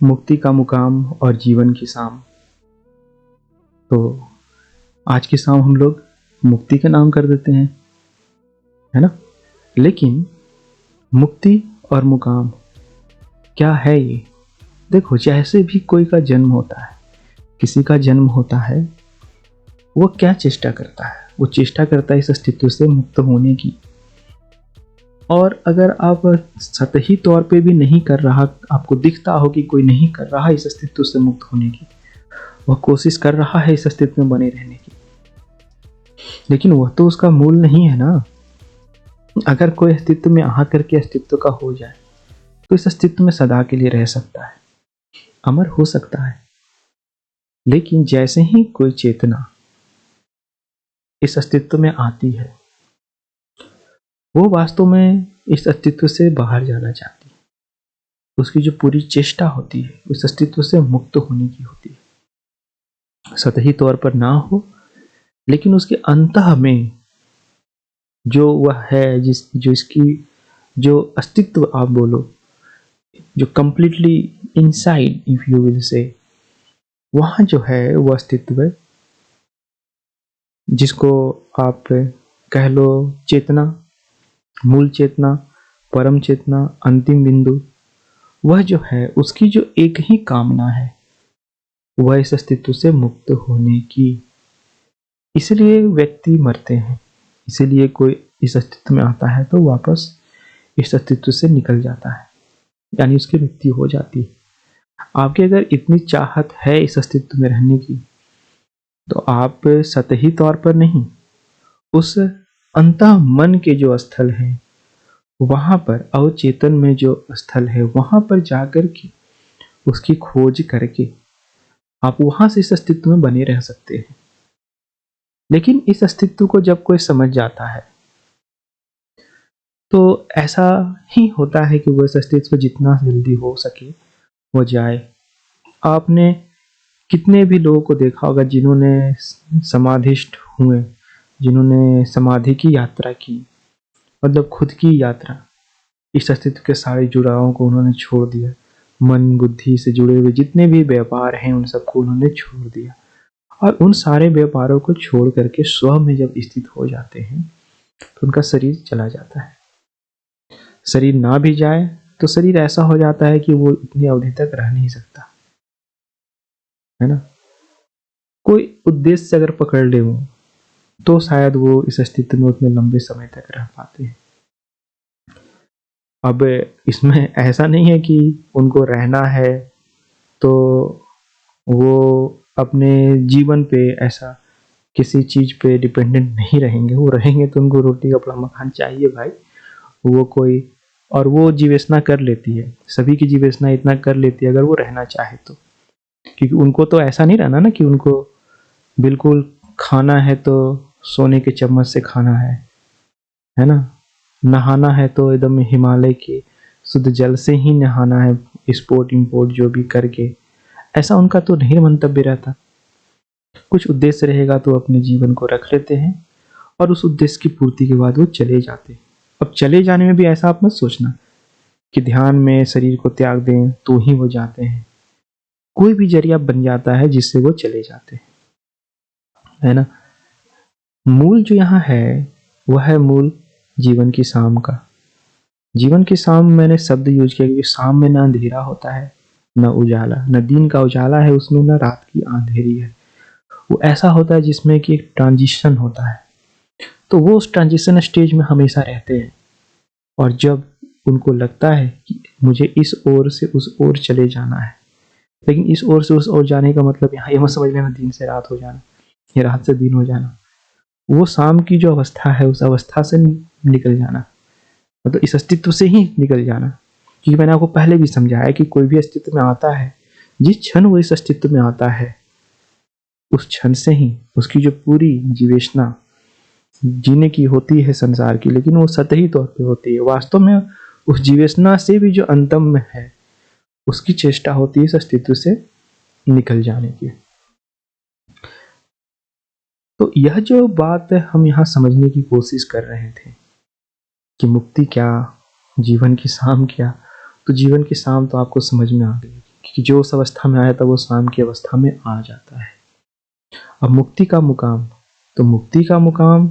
मुक्ति का मुकाम और जीवन की शाम। तो आज की शाम हम लोग मुक्ति का नाम कर देते हैं, है ना। लेकिन मुक्ति और मुकाम क्या है ये? देखो, जैसे भी कोई का जन्म होता है, किसी का जन्म होता है, वो क्या चेष्टा करता है? वो चेष्टा करता है इस अस्तित्व से मुक्त होने की। और अगर आप सतही तौर पे भी नहीं कर रहा, आपको दिखता हो कि कोई नहीं कर रहा इस अस्तित्व से मुक्त होने की, वह कोशिश कर रहा है इस अस्तित्व में बने रहने की, लेकिन वह तो उसका मूल नहीं है ना। अगर कोई अस्तित्व में आ करके अस्तित्व का हो जाए तो इस अस्तित्व में सदा के लिए रह सकता है, अमर हो सकता है। लेकिन जैसे ही कोई चेतना इस अस्तित्व में आती है, वो वास्तव में इस अस्तित्व से बाहर जाना चाहती है। उसकी जो पूरी चेष्टा होती है उस अस्तित्व से मुक्त होने की होती है। सतही तौर पर ना हो, लेकिन उसके अंतः में जो वह है, जो इसकी जो अस्तित्व आप बोलो, जो completely inside if you will say, वहां जो है वो अस्तित्व है, जिसको आप कह लो चेतना, मूल चेतना, परम चेतना, अंतिम बिंदु, वह जो है उसकी जो एक ही कामना है, वह इस अस्तित्व से मुक्त होने की। इसलिए व्यक्ति मरते हैं, इसीलिए कोई इस अस्तित्व में आता है तो वापस इस अस्तित्व से निकल जाता है, यानी उसकी मृत्यु हो जाती है। आपकी अगर इतनी चाहत है इस अस्तित्व में रहने की, तो आप सतही तौर पर नहीं, उस अंतः मन के जो स्थल है वहां पर, अवचेतन में जो स्थल है वहां पर जाकर के उसकी खोज करके आप वहां से इस अस्तित्व में बने रह सकते हैं। लेकिन इस अस्तित्व को जब कोई समझ जाता है तो ऐसा ही होता है कि वो इस अस्तित्व जितना जल्दी हो सके वो जाए। आपने कितने भी लोगों को देखा होगा जिन्होंने समाधिष्ठ हुए, जिन्होंने समाधि की यात्रा की, मतलब खुद की यात्रा, इस अस्तित्व के सारे जुड़ावों को उन्होंने छोड़ दिया, मन बुद्धि से जुड़े हुए जितने भी व्यापार हैं उन सबको उन्होंने छोड़ दिया, और उन सारे व्यापारों को छोड़ करके स्व में जब स्थित हो जाते हैं तो उनका शरीर चला जाता है। शरीर ना भी जाए तो शरीर ऐसा हो जाता है कि वो इतनी अवधि तक रह नहीं सकता, है ना। कोई उद्देश्य से अगर पकड़ ले वो, तो शायद वो इस अस्तित्व में उतने लंबे समय तक रह पाते हैं। अब इसमें ऐसा नहीं है कि उनको रहना है तो वो अपने जीवन पे ऐसा किसी चीज पे डिपेंडेंट नहीं रहेंगे। वो रहेंगे तो उनको रोटी कपड़ा मकान चाहिए भाई, वो कोई, और वो जीवेशना कर लेती है, सभी की जीवेशना इतना कर लेती है अगर वो रहना चाहे तो। क्योंकि उनको तो ऐसा नहीं रहना ना कि उनको बिल्कुल खाना है तो सोने के चम्मच से खाना है ना। नहाना है तो एकदम हिमालय के शुद्ध जल से ही नहाना है, एक्सपोर्ट इंपोर्ट जो भी करके, ऐसा उनका तो नहीं मंतव्य रहता। कुछ उद्देश्य रहेगा तो अपने जीवन को रख लेते हैं और उस उद्देश्य की पूर्ति के बाद वो चले जाते हैं। अब चले जाने में भी ऐसा आप मत सोचना कि ध्यान में शरीर को त्याग दें तो ही वो जाते हैं। कोई भी जरिया बन जाता है जिससे वो चले जाते हैं, है ना। मूल जो यहाँ है वह है मूल जीवन की शाम का। जीवन की शाम मैंने शब्द यूज किया क्योंकि शाम में ना अंधेरा होता है, न उजाला, न दिन का उजाला है उसमें, न रात की अंधेरी है। वो ऐसा होता है जिसमें कि एक ट्रांजिशन होता है, तो वो उस ट्रांजिशन स्टेज में हमेशा रहते हैं। और जब उनको लगता है कि मुझे इस ओर से उस ओर चले जाना है, लेकिन इस ओर से उस ओर जाने का मतलब यहाँ ये मत समझ लेना दिन से रात हो जाना या रात से दिन हो जाना। वो शाम की जो अवस्था है उस अवस्था से निकल जाना, मतलब इस अस्तित्व से ही निकल जाना। क्योंकि मैंने आपको पहले भी समझाया कि कोई भी अस्तित्व में आता है, जिस क्षण वो इस अस्तित्व में आता है उस क्षण से ही उसकी जो पूरी जीवेशना जीने की होती है संसार की, लेकिन वो सतही तौर पे होती है। वास्तव में उस जीवेशना से भी जो अंतम में है उसकी चेष्टा होती है इस अस्तित्व से निकल जाने की। तो यह जो बात हम यहाँ समझने की कोशिश कर रहे थे कि मुक्ति क्या, जीवन की शाम क्या, तो जीवन की शाम तो आपको समझ में आ गई कि जो उस अवस्था में आया था वो शाम की अवस्था में आ जाता है। अब मुक्ति का मुकाम, तो मुक्ति का मुकाम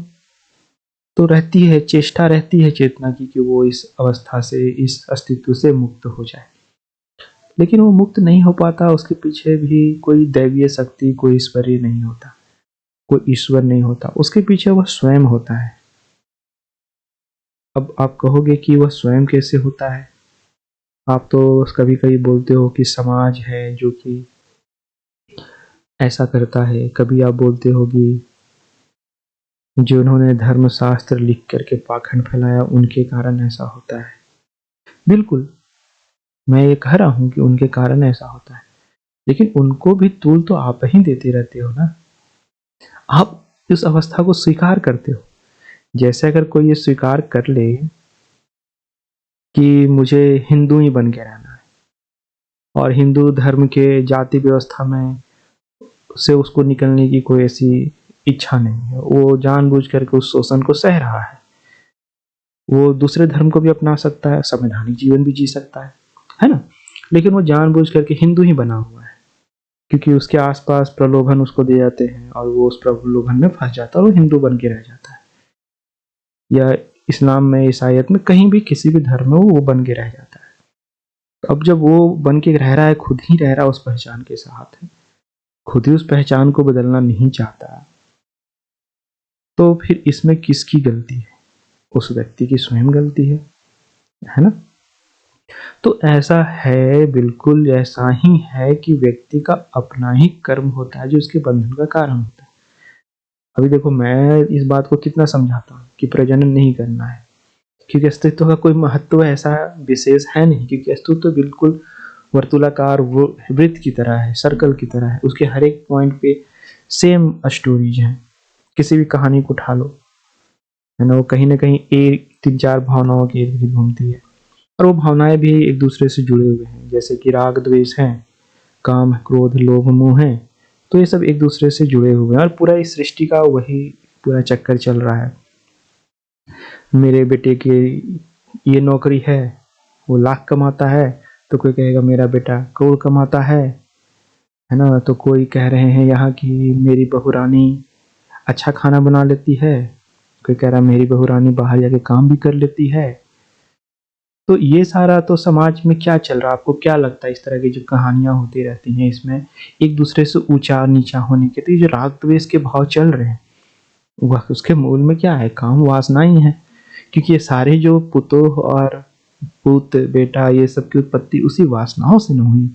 तो रहती है, चेष्टा रहती है चेतना की कि वो इस अवस्था से, इस अस्तित्व से मुक्त हो जाए। लेकिन वो मुक्त नहीं हो पाता, उसके पीछे भी कोई दैवीय शक्ति, कोई ईश्वरीय नहीं होता, कोई ईश्वर नहीं होता, उसके पीछे वह स्वयं होता है। अब आप कहोगे कि वह स्वयं कैसे होता है? आप तो कभी कभी बोलते हो कि समाज है जो कि ऐसा करता है, कभी आप बोलते हो कि जिन्होंने धर्मशास्त्र लिख करके पाखंड फैलाया उनके कारण ऐसा होता है। बिल्कुल, मैं ये कह रहा हूं कि उनके कारण ऐसा होता है, लेकिन उनको भी तूल तो आप ही देते रहते हो ना। आप इस अवस्था को स्वीकार करते हो। जैसे अगर कोई ये स्वीकार कर ले कि मुझे हिंदू ही बन के रहना है और हिंदू धर्म के जाति व्यवस्था में से उसको निकलने की कोई ऐसी इच्छा नहीं है, वो जानबूझ करके उस शोषण को सह रहा है, वो दूसरे धर्म को भी अपना सकता है, संवैधानिक जीवन भी जी सकता है ना? लेकिन वो जानबूझ करके हिंदू ही बना हुआ है, क्योंकि उसके आसपास प्रलोभन उसको दिए जाते हैं और वो उस प्रलोभन में फंस जाता है और वो हिंदू बन के रह जाता है, या इस्लाम में, ईसाइयत में, कहीं भी किसी भी धर्म में वो बन के रह जाता है। तो अब जब वो बन के रह रहा है, खुद ही रह रहा है उस पहचान के साथ, खुद ही उस पहचान को बदलना नहीं चाहता, तो फिर इसमें किसकी गलती है? उस व्यक्ति की स्वयं गलती है ना? तो ऐसा है, बिल्कुल ऐसा ही है कि व्यक्ति का अपना ही कर्म होता है जो उसके बंधन का कारण होता है। अभी देखो, मैं इस बात को कितना समझाता हूँ कि प्रजनन नहीं करना है, क्योंकि अस्तित्व का कोई महत्व ऐसा विशेष है नहीं, क्योंकि अस्तित्व तो बिल्कुल वर्तुलाकार वृत्त की तरह है, सर्कल की तरह है, उसके हर एक पॉइंट पे सेम स्टोरीज हैं। किसी भी कहानी को उठा लो, है ना, वो कहीं ना कहीं एक 3-4 भावनाओं के इर्द गिर्द घूमती है, और वो भावनाएं भी एक दूसरे से जुड़े हुए हैं, जैसे कि राग द्वेष है, काम क्रोध लोभ मोह है, तो ये सब एक दूसरे से जुड़े हुए हैं और पूरा इस सृष्टि का वही पूरा चक्कर चल रहा है। मेरे बेटे की ये नौकरी है, वो लाख कमाता है, तो कोई कहेगा मेरा बेटा करोड़ कमाता है ना? तो कोई कह रहे हैं यहाँ की मेरी बहू रानी अच्छा खाना बना लेती है, कोई कह रहा है मेरी बहू रानी बाहर जाके काम भी कर लेती है। तो ये सारा तो समाज में क्या चल रहा है? आपको क्या लगता है? इस तरह की जो कहानियां होती रहती हैं, इसमें एक दूसरे से ऊंचा नीचा होने के, तो ये जो राग द्वेष के भाव चल रहे हैं, वह उसके मूल में क्या है? काम वासना ही है, क्योंकि ये सारे जो पुतोह और पुत बेटा ये सब की उत्पत्ति उसी वासनाओं से न हुई,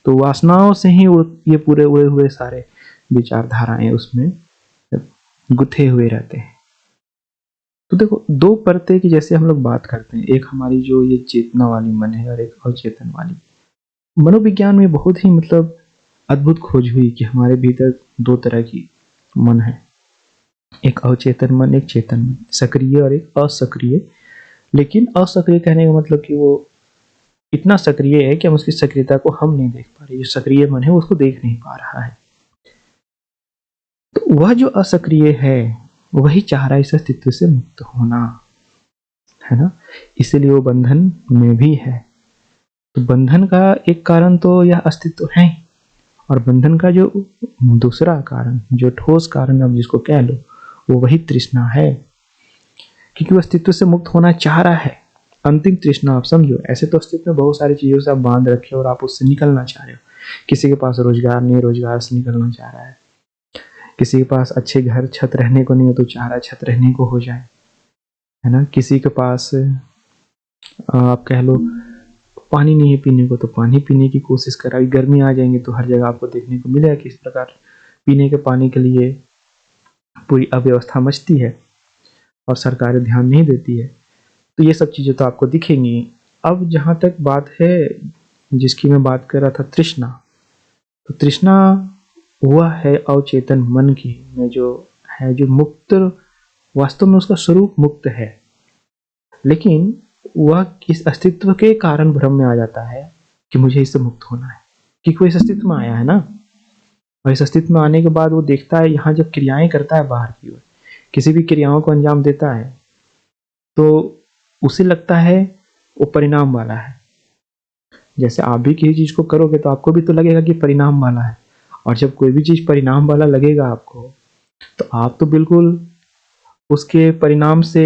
तो वासनाओं से ही ये पूरे उड़े हुए सारे विचारधाराएं उसमें गुथे हुए रहते हैं। तो देखो, दो परतें की जैसे हम लोग बात करते हैं, एक हमारी जो ये चेतना वाली मन है और एक अवचेतन वाली। मनोविज्ञान में बहुत ही मतलब अद्भुत खोज हुई कि हमारे भीतर दो तरह की मन है, एक अवचेतन मन, एक चेतन मन, सक्रिय और एक असक्रिय। लेकिन असक्रिय कहने का मतलब कि वो इतना सक्रिय है कि हम उसकी सक्रियता को हम नहीं देख पा रहे, जो सक्रिय मन है उसको देख नहीं पा रहा है। तो वह जो असक्रिय है वही चाह रहा है इस अस्तित्व से मुक्त होना, है ना? इसीलिए वो बंधन में भी है। तो बंधन का एक कारण तो यह अस्तित्व है, और बंधन का जो दूसरा कारण, जो ठोस कारण अब जिसको कह लो, वो वही तृष्णा है, क्योंकि वो अस्तित्व से मुक्त होना चाह रहा है। अंतिम तृष्णा आप समझो, ऐसे तो अस्तित्व में बहुत सारी चीजों से आप बांध रखे और आप उससे निकलना चाह रहे हो। किसी के पास रोजगार नहीं, रोजगार से निकलना चाह रहा है। किसी के पास अच्छे घर छत रहने को नहीं हो तो चाह रहा है छत रहने को हो जाए, है ना? किसी के पास आप कह लो पानी नहीं है पीने को, तो पानी पीने की कोशिश कर रहा है। गर्मी आ जाएंगे तो हर जगह आपको देखने को मिलेगा किस प्रकार पीने के पानी के लिए पूरी अव्यवस्था मचती है और सरकारें ध्यान नहीं देती है। तो ये सब चीजें तो आपको दिखेंगी। अब जहां तक बात है जिसकी मैं बात कर रहा था, तृष्णा, तो तृष्णा वह है अवचेतन मन की में जो है, जो मुक्त, वास्तव में उसका स्वरूप मुक्त है, लेकिन वह इस अस्तित्व के कारण भ्रम में आ जाता है कि मुझे इससे मुक्त होना है, क्योंकि वो इस अस्तित्व में आया है ना। और इस अस्तित्व में आने के बाद वो देखता है, यहाँ जब क्रियाएं करता है बाहर की ओर, किसी भी क्रियाओं को अंजाम देता है, तो उसे लगता है वो परिणाम वाला है, जैसे आप भी किसी चीज़ को करोगे तो आपको भी तो लगेगा कि परिणाम वाला है, और जब कोई भी चीज़ परिणाम वाला लगेगा आपको, तो आप तो बिल्कुल उसके परिणाम से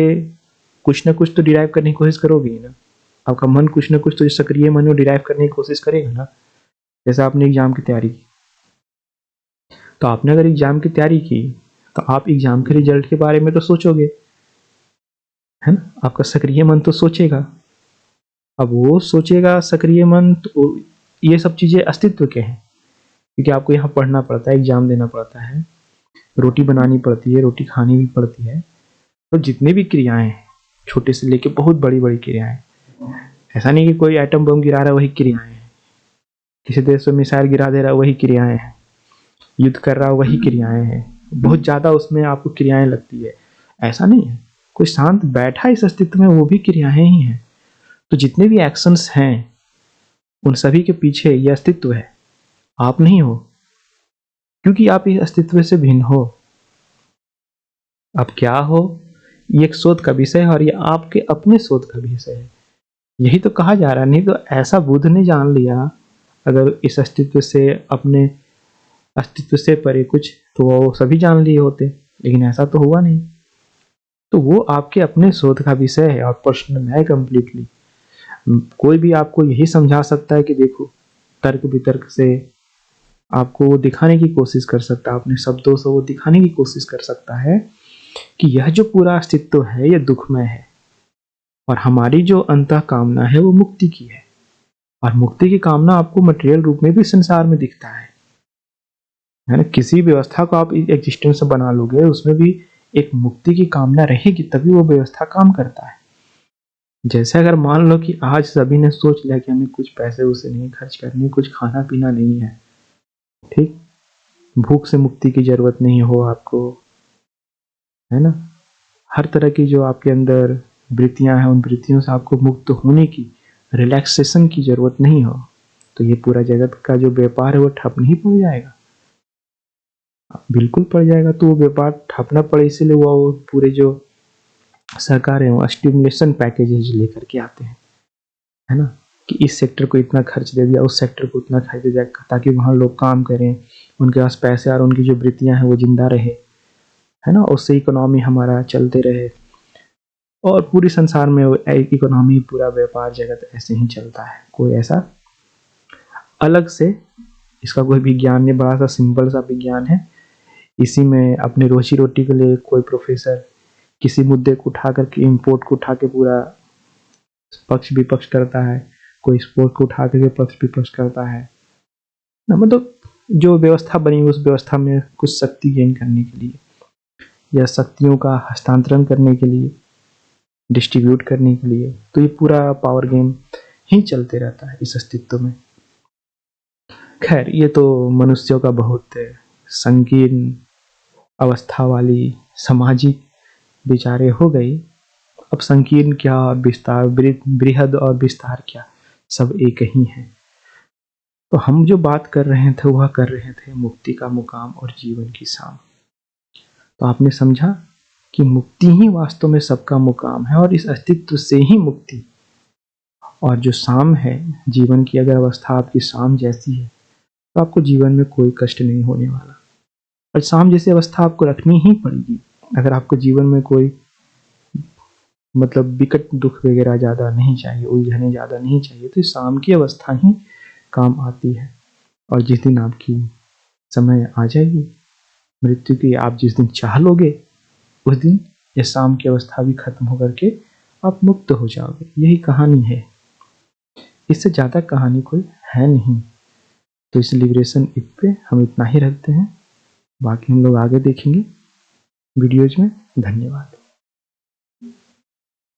कुछ ना कुछ तो डिराइव करने की कोशिश करोगे ही ना। आपका मन कुछ ना कुछ तो सक्रिय मन वो डिराइव करने की कोशिश करेगा ना। जैसे आपने एग्जाम की तैयारी की, तो आपने अगर एग्जाम की तैयारी की तो आप एग्जाम के रिजल्ट के बारे में तो सोचोगे, है ना। आपका सक्रिय मन तो सोचेगा। अब वो सोचेगा सक्रिय मन, तो ये सब चीजें अस्तित्व के हैं, क्योंकि आपको यहाँ पढ़ना पड़ता है, एग्जाम देना पड़ता है, रोटी बनानी पड़ती है, रोटी खानी भी पड़ती है। तो जितने भी क्रियाएं हैं, छोटे से लेके बहुत बड़ी बड़ी क्रियाएं, ऐसा नहीं कि कोई एटम बम गिरा रहा है वही क्रियाएं हैं, किसी देश में मिसाइल गिरा दे रहा है वही क्रियाएं हैं, युद्ध कर रहा है वही क्रियाएं हैं। बहुत ज्यादा उसमें आपको क्रियाएं लगती है, ऐसा नहीं है। कोई शांत बैठा इस अस्तित्व में, वो भी क्रियाएं ही हैं। तो जितने भी एक्शंस हैं उन सभी के पीछे ये अस्तित्व है, आप नहीं हो, क्योंकि आप इस अस्तित्व से भिन्न हो। आप क्या हो, ये एक शोध का विषय है, और ये आपके अपने शोध का विषय है। यही तो कहा जा रहा है। नहीं तो ऐसा बुद्ध ने जान लिया अगर इस अस्तित्व से, अपने अस्तित्व से परे कुछ, तो वो सभी जान लिए होते, लेकिन ऐसा तो हुआ नहीं। तो वो आपके अपने शोध का विषय है और पर्सनल है कंप्लीटली। कोई भी आपको यही समझा सकता है कि देखो, तर्क वितर्क से आपको वो दिखाने की कोशिश कर सकता है, अपने शब्दों से वो दिखाने की कोशिश कर सकता है कि यह जो पूरा अस्तित्व है ये दुखमय है, और हमारी जो अंतः कामना है वो मुक्ति की है। और मुक्ति की कामना आपको मटेरियल रूप में भी संसार में दिखता है ना। किसी व्यवस्था को आप एग्जिस्टेंस बना लोगे, उसमें भी एक मुक्ति की कामना रहेगी, तभी वो व्यवस्था काम करता है। जैसे अगर मान लो कि आज सभी ने सोच लिया कि हमें कुछ पैसे उसे नहीं खर्च करने, कुछ खाना पीना नहीं है, ठीक, भूख से मुक्ति की जरूरत नहीं हो आपको, है ना। हर तरह की जो आपके अंदर वृत्तियां हैं, उन वृत्तियों से आपको मुक्त होने की, रिलैक्सेशन की जरूरत नहीं हो, तो ये पूरा जगत का जो व्यापार है वो ठप नहीं पड़ जाएगा? बिल्कुल पड़ जाएगा। तो वो व्यापार ठप ना पड़े, इसीलिए वो पूरे जो सरकार है वो स्टिमुलेशन पैकेजेज लेकर के आते हैं, है ना, कि इस सेक्टर को इतना खर्च दे दिया, उस सेक्टर को इतना खर्च दे दिया, ताकि वहाँ लोग काम करें, उनके पास पैसे और उनकी जो वृत्तियां हैं वो जिंदा रहे, है ना, उससे इकोनॉमी हमारा चलते रहे। और पूरे संसार में इकोनॉमी, पूरा व्यापार जगत ऐसे ही चलता है। कोई ऐसा अलग से इसका कोई विज्ञान नहीं, बड़ा सा सिंपल सा विज्ञान है। इसी में अपने रोजी रोटी के लिए कोई प्रोफेसर किसी मुद्दे को उठा करके, इम्पोर्ट को उठा के पूरा पक्ष विपक्ष करता है, कोई स्पोर्ट को उठा करके पक्ष विपक्ष करता है ना। मतलब जो व्यवस्था बनी उस व्यवस्था में कुछ शक्ति गेन करने के लिए, या शक्तियों का हस्तांतरण करने के लिए, डिस्ट्रीब्यूट करने के लिए, तो ये पूरा पावर गेम ही चलते रहता है इस अस्तित्व में। खैर, ये तो मनुष्यों का बहुत संकीर्ण अवस्था वाली सामाजिक विचारें हो गई। अब संकीर्ण क्या, विस्तार, बृहद और विस्तार क्या, सब एक ही है। तो हम जो बात कर रहे थे वह कर रहे थे मुक्ति का मुकाम और जीवन की शाम। तो आपने समझा कि मुक्ति ही वास्तव में सबका मुकाम है, और इस अस्तित्व से ही मुक्ति। और जो शाम है जीवन की, अगर अवस्था आपकी शाम जैसी है तो आपको जीवन में कोई कष्ट नहीं होने वाला। और शाम जैसी अवस्था आपको रखनी ही पड़ेगी अगर आपको जीवन में कोई, मतलब विकट दुख वगैरह ज़्यादा नहीं चाहिए, उलझने ज़्यादा नहीं चाहिए, तो शाम की अवस्था ही काम आती है। और जिस दिन आपकी समय आ जाएगी मृत्यु की, आप जिस दिन चाह लोगे उस दिन ये शाम की अवस्था भी खत्म होकर के आप मुक्त हो जाओगे। यही कहानी है, इससे ज़्यादा कहानी कोई है नहीं। तो इस लिबरेशन ईद पे हम इतना ही रखते हैं, बाकी हम लोग आगे देखेंगे वीडियोज में। धन्यवाद।